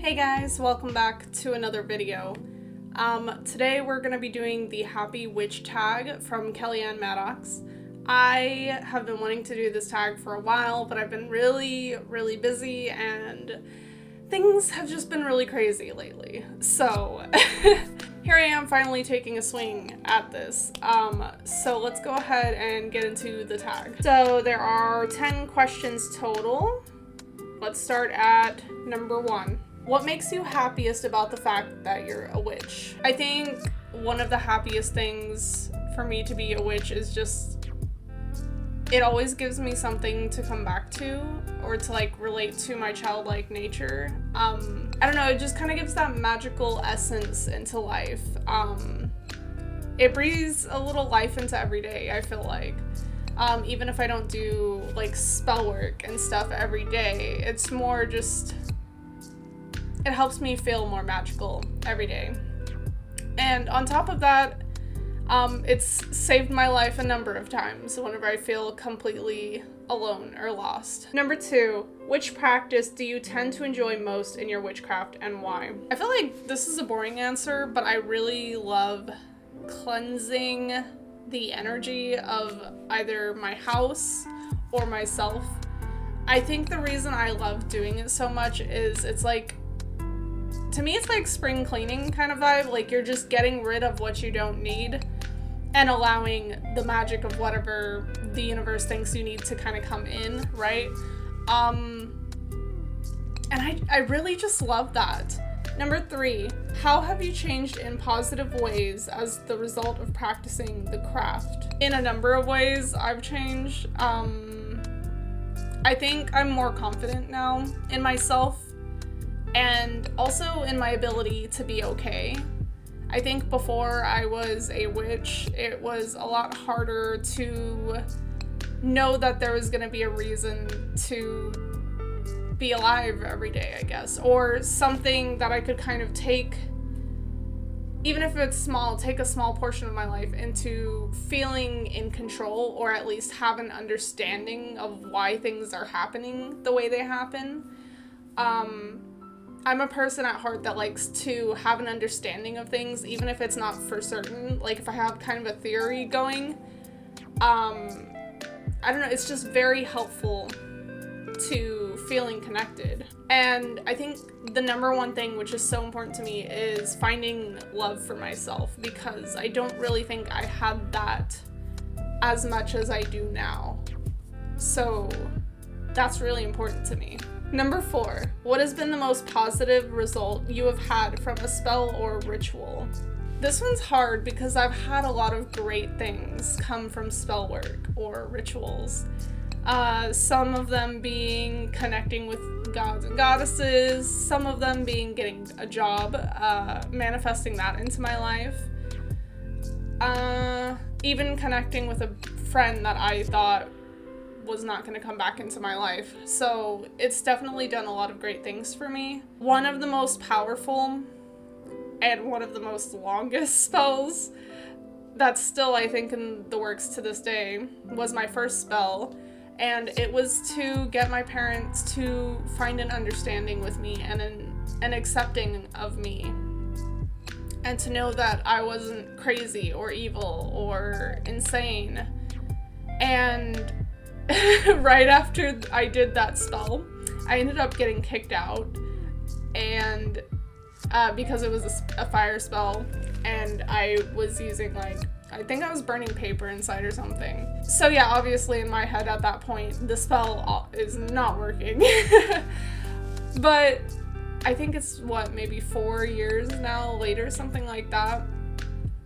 Hey guys, welcome back to another video. Today we're going to be doing the Happy Witch tag from Kellyanne Maddox. I have been wanting to do this tag for a while, but I've been really busy and things have just been really crazy lately. So here I am finally taking a swing at this. So let's go ahead and get into the tag. So there are 10 questions total. Let's start at number 1. What makes you happiest about the fact that you're a witch? I think one of the happiest things for me to be a witch is just, it always gives me something to come back to or to like relate to my childlike nature. I don't know, it just kind of gives that magical essence into life. It breathes a little life into every day, I feel like. Even if I don't do like spell work and stuff every day, it's more just, it helps me feel more magical every day. And on top of that, it's saved my life a number of times whenever I feel completely alone or lost. Number 2, which practice do you tend to enjoy most in your witchcraft and why? I feel like this is a boring answer, but I really love cleansing the energy of either my house or myself. I think the reason I love doing it so much is it's like, to me, it's like spring cleaning kind of vibe. Like you're just getting rid of what you don't need and allowing the magic of whatever the universe thinks you need to kind of come in, right? And I really just love that. Number 3, how have you changed in positive ways as the result of practicing the craft? In a number of ways I've changed. I think I'm more confident now in myself and also in my ability to be okay. I think before I was a witch, it was a lot harder to know that there was going to be a reason to be alive every day, I guess, or something that I could kind of take, even if it's small, take a small portion of my life into feeling in control, or at least have an understanding of why things are happening the way they happen. I'm a person at heart that likes to have an understanding of things, even if it's not for certain. Like if I have kind of a theory going, I don't know, it's just very helpful to feeling connected. And I think the number one thing, which is so important to me, is finding love for myself, because I don't really think I had that as much as I do now. So that's really important to me. Number 4, what has been the most positive result you have had from a spell or ritual? This one's hard because I've had a lot of great things come from spell work or rituals. Some of them being connecting with gods and goddesses, some of them being getting a job, manifesting that into my life. Even connecting with a friend that I thought was not going to come back into my life. So it's definitely done a lot of great things for me. One of the most powerful and one of the most longest spells that's still, I think, in the works to this day was my first spell. And it was to get my parents to find an understanding with me and an accepting of me. And to know that I wasn't crazy or evil or insane. And right after I did that spell, I ended up getting kicked out, and because it was a fire spell, and I was using I think I was burning paper inside or something. So yeah, obviously in my head at that point, the spell is not working. But I think it's maybe 4 years now later, something like that.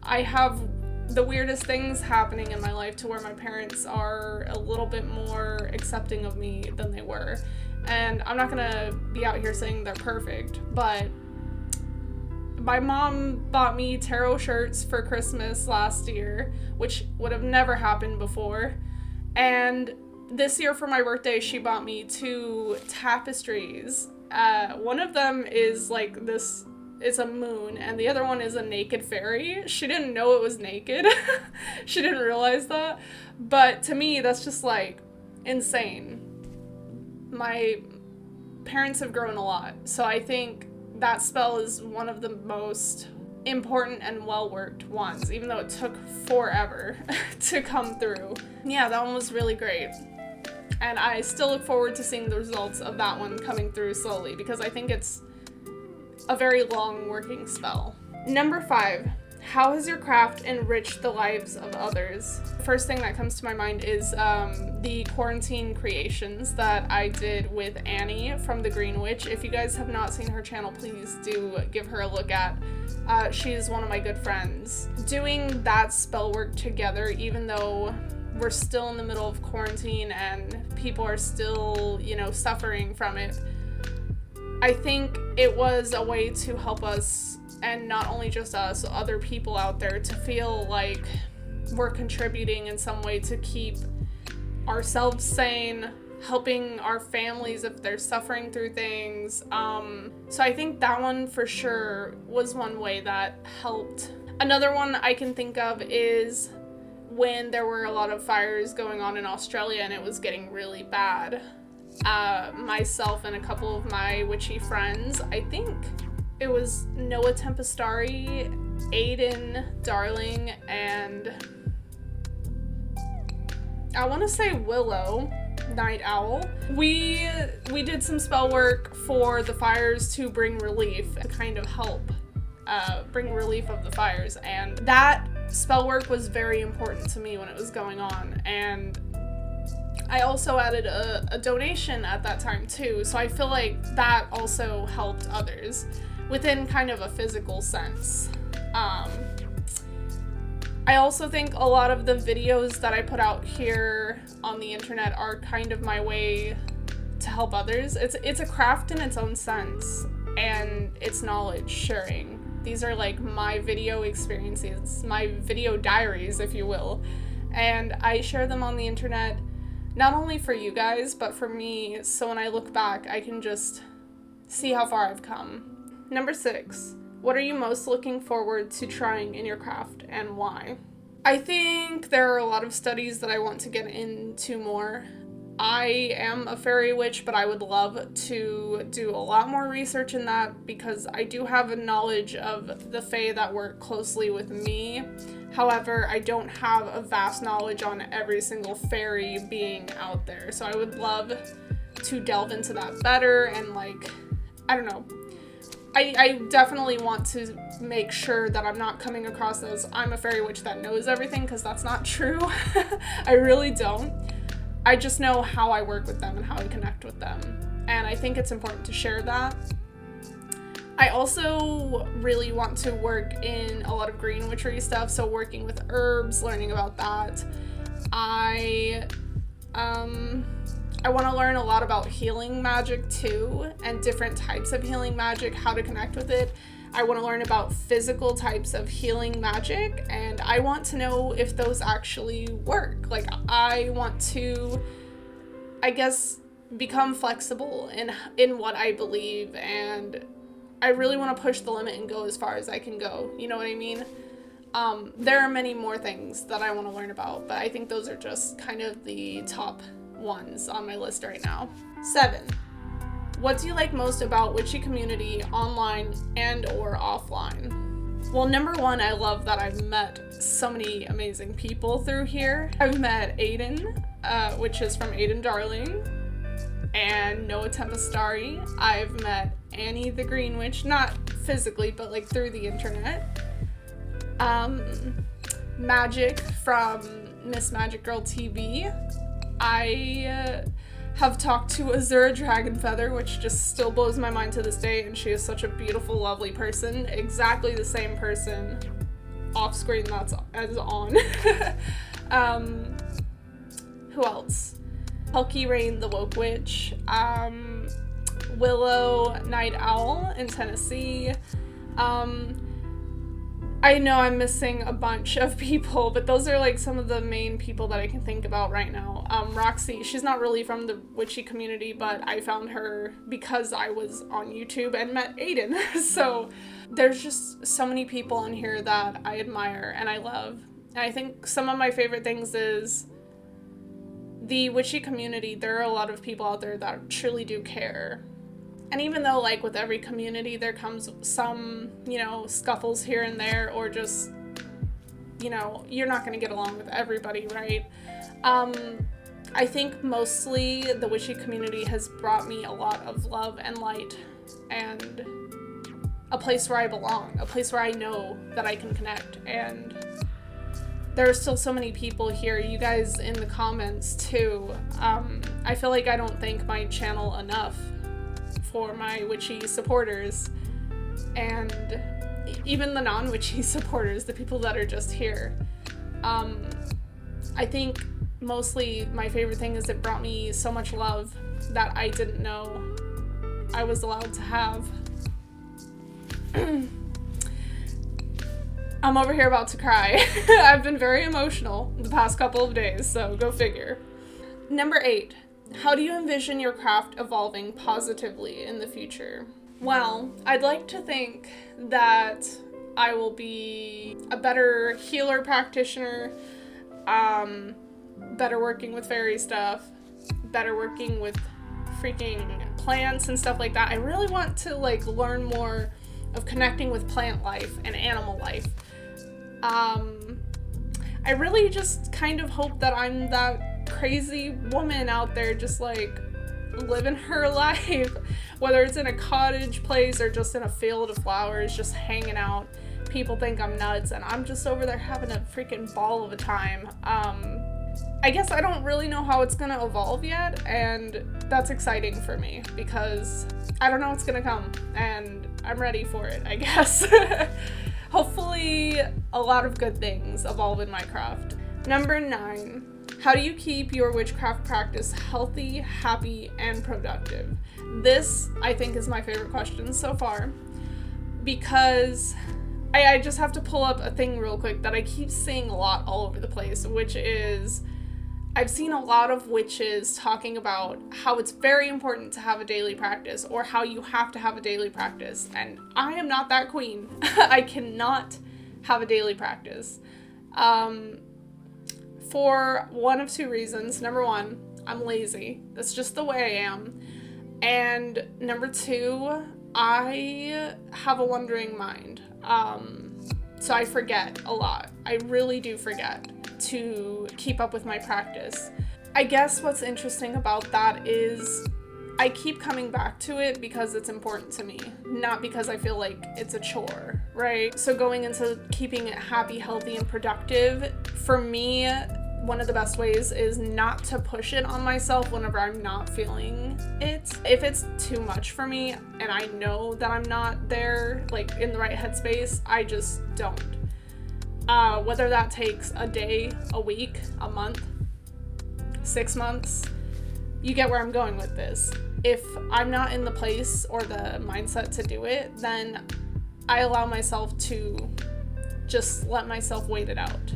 I have the weirdest things happening in my life to where my parents are a little bit more accepting of me than they were. And I'm not gonna be out here saying they're perfect, but my mom bought me tarot shirts for Christmas last year, which would have never happened before. And this year for my birthday, she bought me 2 tapestries. One of them is like this, it's a moon, and the other one is a naked fairy. She didn't know it was naked. She didn't realize that. But to me, that's just like insane. My parents have grown a lot, so I think that spell is one of the most important and well-worked ones, even though it took forever to come through. Yeah, that one was really great. And I still look forward to seeing the results of that one coming through slowly, because I think it's a very long working spell. Number 5. How has your craft enriched the lives of others? First thing that comes to my mind is the quarantine creations that I did with Annie from the Green Witch. If you guys have not seen her channel, please do give her a look at. She's one of my good friends. Doing that spell work together, even though we're still in the middle of quarantine and people are still, you know, suffering from it, I think it was a way to help us, and not only just us, other people out there, to feel like we're contributing in some way to keep ourselves sane, helping our families if they're suffering through things. So I think that one for sure was one way that helped. Another one I can think of is when there were a lot of fires going on in Australia and it was getting really bad. Myself and a couple of my witchy friends, I think it was Noah Tempestari, Aiden Darling, and I want to say Willow Night Owl. We did some spell work for the fires to bring relief, to kind of help bring relief of the fires, and that spell work was very important to me when it was going on. And I also added a donation at that time too, so I feel like that also helped others within kind of a physical sense. I also think a lot of the videos that I put out here on the internet are kind of my way to help others. It's a craft in its own sense, and it's knowledge sharing. These are like my video experiences, my video diaries, if you will, and I share them on the internet not only for you guys, but for me, so when I look back, I can just see how far I've come. Number 6. What are you most looking forward to trying in your craft, and why? I think there are a lot of studies that I want to get into more. I am a fairy witch, but I would love to do a lot more research in that, because I do have a knowledge of the fae that work closely with me. However, I don't have a vast knowledge on every single fairy being out there, so I would love to delve into that better, and like, I don't know. I definitely want to make sure that I'm not coming across as I'm a fairy witch that knows everything, because that's not true. I really don't. I just know how I work with them and how I connect with them, and I think it's important to share that. I also really want to work in a lot of green witchery stuff, so working with herbs, learning about that. I want to learn a lot about healing magic too, and different types of healing magic, how to connect with it. I want to learn about physical types of healing magic, and I want to know if those actually work. Like, I want to, I guess, become flexible in what I believe, and I really want to push the limit and go as far as I can go. You know what I mean? There are many more things that I want to learn about, but I think those are just kind of the top ones on my list right now. 7. What do you like most about witchy community online and or offline? Well, number 1, I love that I've met so many amazing people through here. I've met Aiden, which is from Aiden Darling, and Noah Tempestari. I've met Annie the Green Witch, not physically, but like through the internet. Magic from Miss Magic Girl TV. I have talked to Azura Dragonfeather, which just still blows my mind to this day, and she is such a beautiful, lovely person. Exactly the same person off screen that's as on. Who else? Pelky Rain the Woke Witch. Willow Night Owl in Tennessee. I know I'm missing a bunch of people, but those are like some of the main people that I can think about right now. Roxy, she's not really from the witchy community, but I found her because I was on YouTube and met Aiden. So there's just so many people on here that I admire and I love. And I think some of my favorite things is the witchy community. There are a lot of people out there that truly do care. And even though, like, with every community there comes some, you know, scuffles here and there, or just, you know, you're not going to get along with everybody, right? I think mostly the witchy community has brought me a lot of love and light and a place where I belong, a place where I know that I can connect. And there are still so many people here, you guys in the comments too. I feel like I don't thank my channel enough for my witchy supporters, and even the non-witchy supporters, the people that are just here. I think mostly my favorite thing is it brought me so much love that I didn't know I was allowed to have. I'm over here about to cry. I've been very emotional the past couple of days, so go figure. Number 8. How do you envision your craft evolving positively in the future? Well, I'd like to think that I will be a better healer practitioner, better working with fairy stuff, better working with freaking plants and stuff like that. I really want to, like, learn more of connecting with plant life and animal life. I really just kind of hope that I'm that crazy woman out there just, like, living her life, whether it's in a cottage place or just in a field of flowers, just hanging out. People think I'm nuts, and I'm just over there having a freaking ball of a time. I guess I don't really know how it's gonna evolve yet, and that's exciting for me because I don't know what's gonna come, and I'm ready for it, I guess. Hopefully a lot of good things evolve in my craft. Number 9. How do you keep your witchcraft practice healthy, happy, and productive? This, I think, is my favorite question so far, because I just have to pull up a thing real quick that I keep seeing a lot all over the place, which is I've seen a lot of witches talking about how it's very important to have a daily practice, or how you have to have a daily practice, and I am not that queen. I cannot have a daily practice. For one of 2 reasons. Number 1, I'm lazy. That's just the way I am. And number 2, I have a wandering mind. So I forget a lot. I really do forget to keep up with my practice. I guess what's interesting about that is I keep coming back to it because it's important to me, not because I feel like it's a chore, right? So going into keeping it happy, healthy, and productive, for me, one of the best ways is not to push it on myself whenever I'm not feeling it. If it's too much for me and I know that I'm not there, like, in the right headspace, I just don't. Whether that takes a day, a week, a month, 6 months, you get where I'm going with this. If I'm not in the place or the mindset to do it, then I allow myself to just let myself wait it out.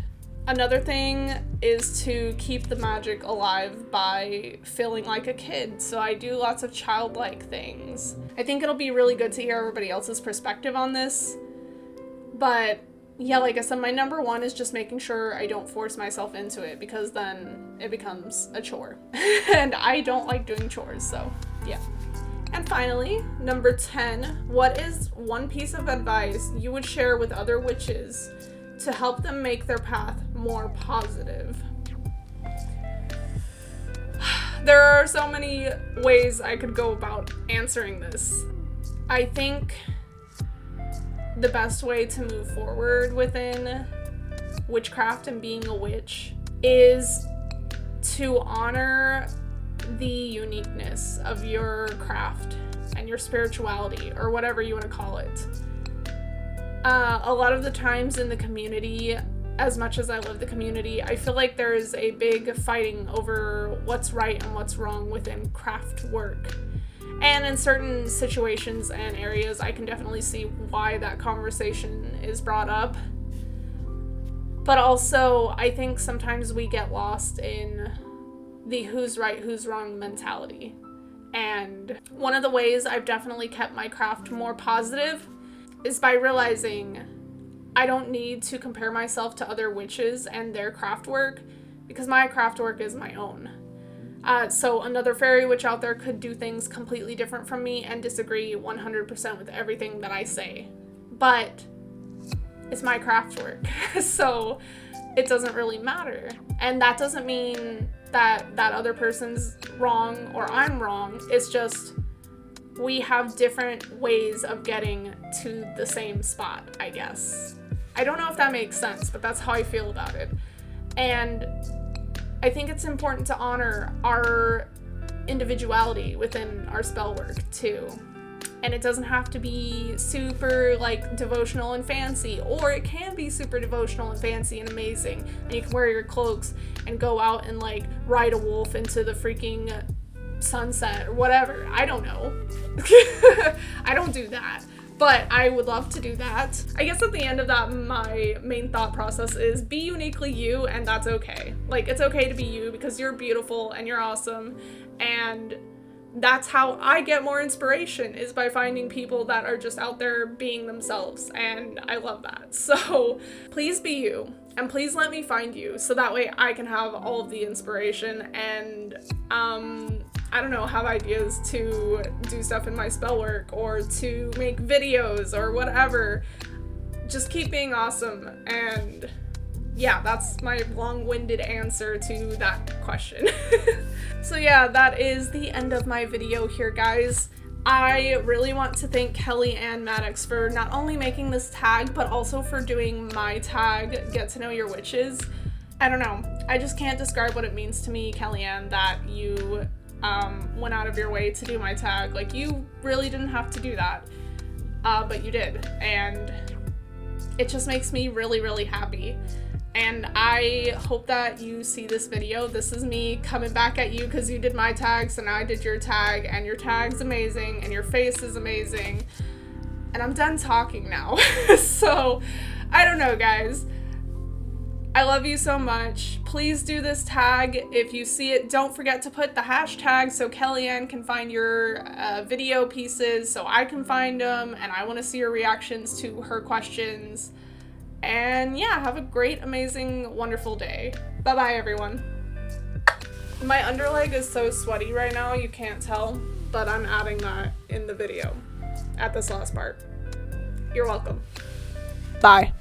Another thing is to keep the magic alive by feeling like a kid. So I do lots of childlike things. I think it'll be really good to hear everybody else's perspective on this. But yeah, like I said, my number 1 is just making sure I don't force myself into it, because then it becomes a chore. And I don't like doing chores, so yeah. And finally, number 10, what is one piece of advice you would share with other witches to help them make their path more positive? There are so many ways I could go about answering this. I think the best way to move forward within witchcraft and being a witch is to honor the uniqueness of your craft and your spirituality, or whatever you want to call it. A lot of the times in the community, as much as I love the community, I feel like there's a big fighting over what's right and what's wrong within craft work. And in certain situations and areas, I can definitely see why that conversation is brought up. But also, I think sometimes we get lost in the who's right, who's wrong mentality. And one of the ways I've definitely kept my craft more positive is by realizing I don't need to compare myself to other witches and their craft work, because my craft work is my own. So another fairy witch out there could do things completely different from me and disagree 100% with everything that I say. But it's my craft work, so it doesn't really matter. And that doesn't mean that that other person's wrong or I'm wrong. It's just we have different ways of getting to the same spot, I guess. I don't know if that makes sense, but that's how I feel about it. And I think it's important to honor our individuality within our spell work too. And it doesn't have to be super like devotional and fancy, or it can be super devotional and fancy and amazing, and you can wear your cloaks and go out and like ride a wolf into the freaking sunset or whatever. I don't know. I don't do that, but I would love to do that. I guess at the end of that, my main thought process is be uniquely you, and that's okay. Like, it's okay to be you because you're beautiful and you're awesome, and that's how I get more inspiration, is by finding people that are just out there being themselves, and I love that. So please be you, and please let me find you so that way I can have all of the inspiration and I don't know, have ideas to do stuff in my spell work or to make videos or whatever. Just keep being awesome. And yeah, that's my long-winded answer to that question. So yeah, that is the end of my video here, guys. I really want to thank Kellyanne Maddox for not only making this tag, but also for doing my tag, Get to Know Your Witches. I don't know, I just can't describe what it means to me, Kellyanne, that you went out of your way to do my tag. Like, you really didn't have to do that, but you did, and it just makes me really, really happy. And I hope that you see this video. This is me coming back at you because you did my tag, so now I did your tag, and your tag's amazing, and your face is amazing. And I'm done talking now. So, I don't know, guys. I love you so much. Please do this tag. If you see it, don't forget to put the hashtag so Kellyanne can find your video pieces, so I can find them, and I want to see your reactions to her questions. And yeah, have a great, amazing, wonderful day. Bye-bye, everyone. My underleg is so sweaty right now, you can't tell, but I'm adding that in the video at this last part. You're welcome. Bye.